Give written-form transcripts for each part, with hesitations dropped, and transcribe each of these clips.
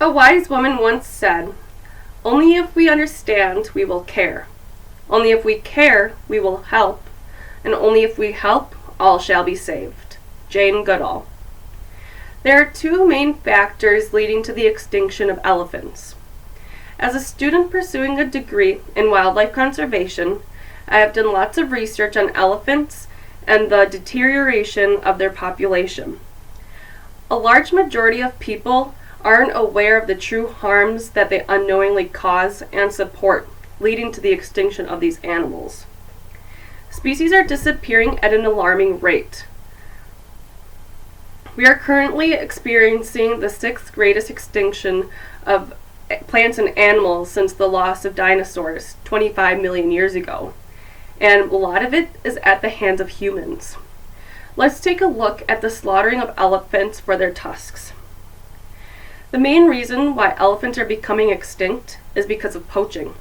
A wise woman once said, "Only if we understand, we will care. Only if we care, we will help. And only if we help, all shall be saved." Jane Goodall. There are two main factors leading to the extinction of elephants. As a student pursuing a degree in wildlife conservation, I have done lots of research on elephants and the deterioration of their population. A large majority of people aren't aware of the true harms that they unknowingly cause and support, leading to the extinction of these animals. Species are disappearing at an alarming rate. We are currently experiencing the sixth greatest extinction of plants and animals since the loss of dinosaurs 25 million years ago, and a lot of it is at the hands of humans. Let's take a look at the slaughtering of elephants for their tusks. The main reason why elephants are becoming extinct is because of poaching.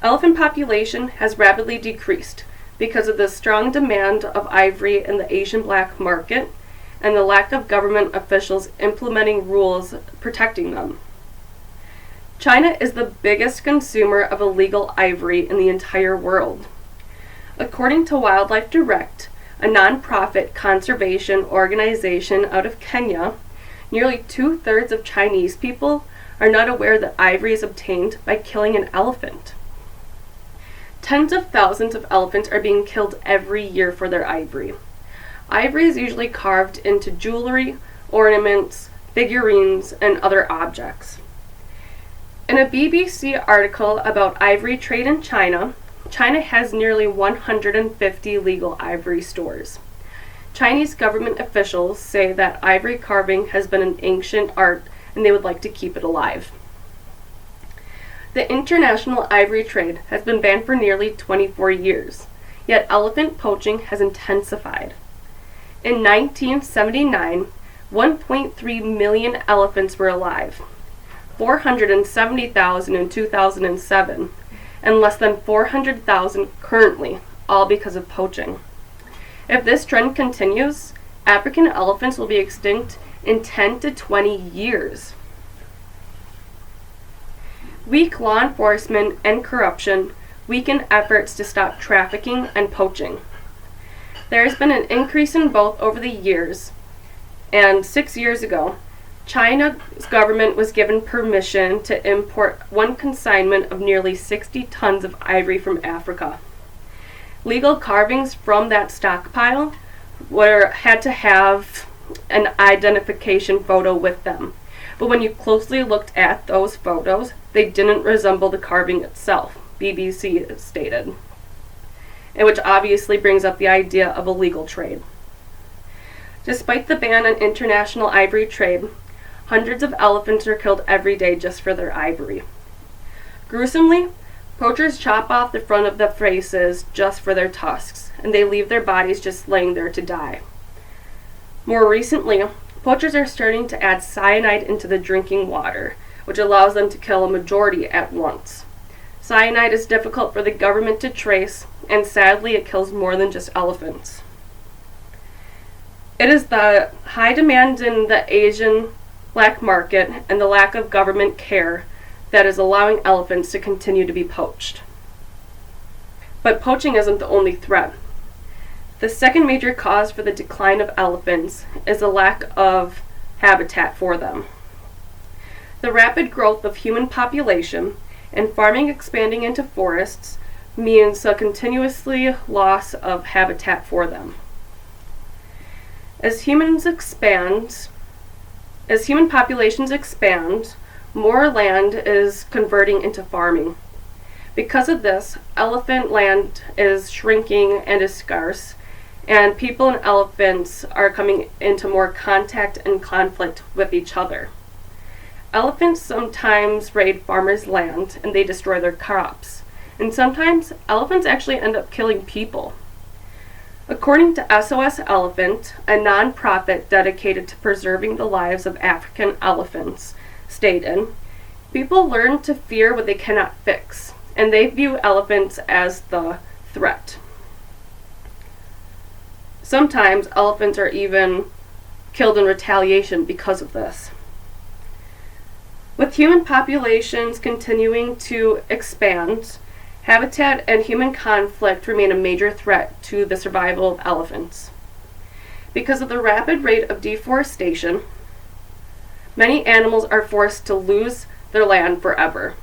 Elephant population has rapidly decreased because of the strong demand of ivory in the Asian black market and the lack of government officials implementing rules protecting them. China is the biggest consumer of illegal ivory in the entire world. According to Wildlife Direct, a nonprofit conservation organization out of Kenya, nearly 2/3 of Chinese people are not aware that ivory is obtained by killing an elephant. Tens of thousands of elephants are being killed every year for their ivory. Ivory is usually carved into jewelry, ornaments, figurines, and other objects. In a BBC article about ivory trade in China, China has nearly 150 legal ivory stores. Chinese government officials say that ivory carving has been an ancient art and they would like to keep it alive. The international ivory trade has been banned for nearly 24 years, yet elephant poaching has intensified. In 1979, 1.3 million elephants were alive, 470,000 in 2007, and less than 400,000 currently, all because of poaching. If this trend continues, African elephants will be extinct in 10 to 20 years. Weak law enforcement and corruption weaken efforts to stop trafficking and poaching. There has been an increase in both over the years, and 6 years ago, China's government was given permission to import one consignment of nearly 60 tons of ivory from Africa. Legal carvings from that stockpile had to have an identification photo with them. But when you closely looked at those photos, they didn't resemble the carving itself, BBC stated. And which obviously brings up the idea of illegal trade. Despite the ban on international ivory trade, hundreds of elephants are killed every day just for their ivory. Gruesomely, poachers chop off the front of the faces just for their tusks, and they leave their bodies just laying there to die. More recently, poachers are starting to add cyanide into the drinking water, which allows them to kill a majority at once. Cyanide is difficult for the government to trace, and sadly it kills more than just elephants. It is the high demand in the Asian black market and the lack of government care that is allowing elephants to continue to be poached. But poaching isn't the only threat. The second major cause for the decline of elephants is the lack of habitat for them. The rapid growth of human population and farming expanding into forests means a continuously loss of habitat for them. As human populations expand, more land is converting into farming. Because of this, elephant land is shrinking and is scarce, and people and elephants are coming into more contact and conflict with each other. Elephants sometimes raid farmers' land and they destroy their crops, and sometimes elephants actually end up killing people. According to SOS Elephant, a non-profit dedicated to preserving the lives of African elephants, stated, "People learn to fear what they cannot fix, and they view elephants as the threat." Sometimes elephants are even killed in retaliation because of this. With human populations continuing to expand, habitat and human conflict remain a major threat to the survival of elephants. Because of the rapid rate of deforestation, many animals are forced to lose their land forever.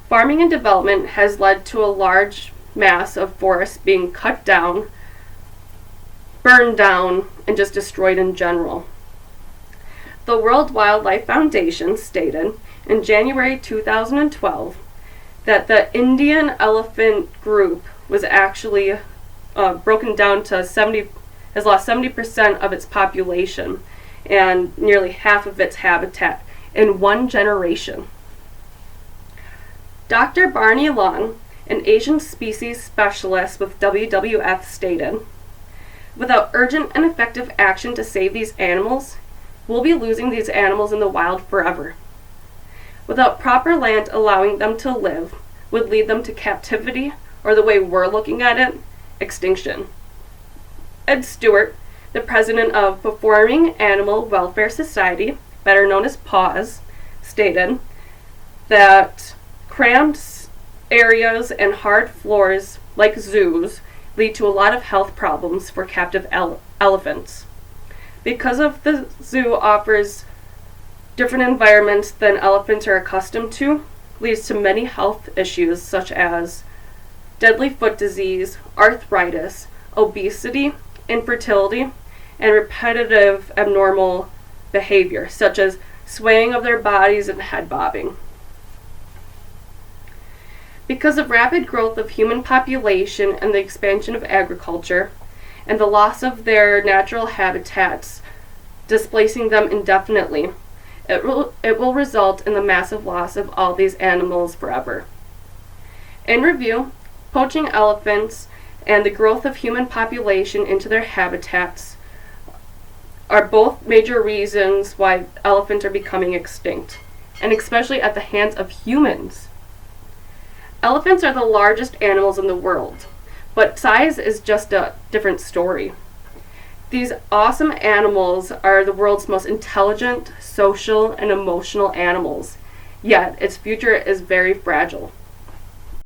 Farming and development has led to a large mass of forests being cut down, burned down, and just destroyed in general. The World Wildlife Foundation stated in January 2012 that the Indian elephant group was actually broken down to has lost 70% of its population and nearly half of its habitat in one generation. Dr. Barney Long, an Asian species specialist with WWF, stated, "Without urgent and effective action to save these animals, we'll be losing these animals in the wild forever. Without proper land allowing them to live would lead them to captivity, or the way we're looking at it, extinction." Ed Stewart, the president of Performing Animal Welfare Society, better known as PAWS, stated that crammed areas and hard floors like zoos lead to a lot of health problems for captive elephants. Because of the zoo offers different environments than elephants are accustomed to, leads to many health issues such as deadly foot disease, arthritis, obesity, infertility, and repetitive abnormal behavior such as swaying of their bodies and head bobbing. Because of rapid growth of human population and the expansion of agriculture, and the loss of their natural habitats, displacing them indefinitely, it will result in the massive loss of all these animals forever. In review, poaching elephants and the growth of human population into their habitats are both major reasons why elephants are becoming extinct, and especially at the hands of humans. Elephants are the largest animals in the world, but size is just a different story. These awesome animals are the world's most intelligent, social, and emotional animals, yet its future is very fragile.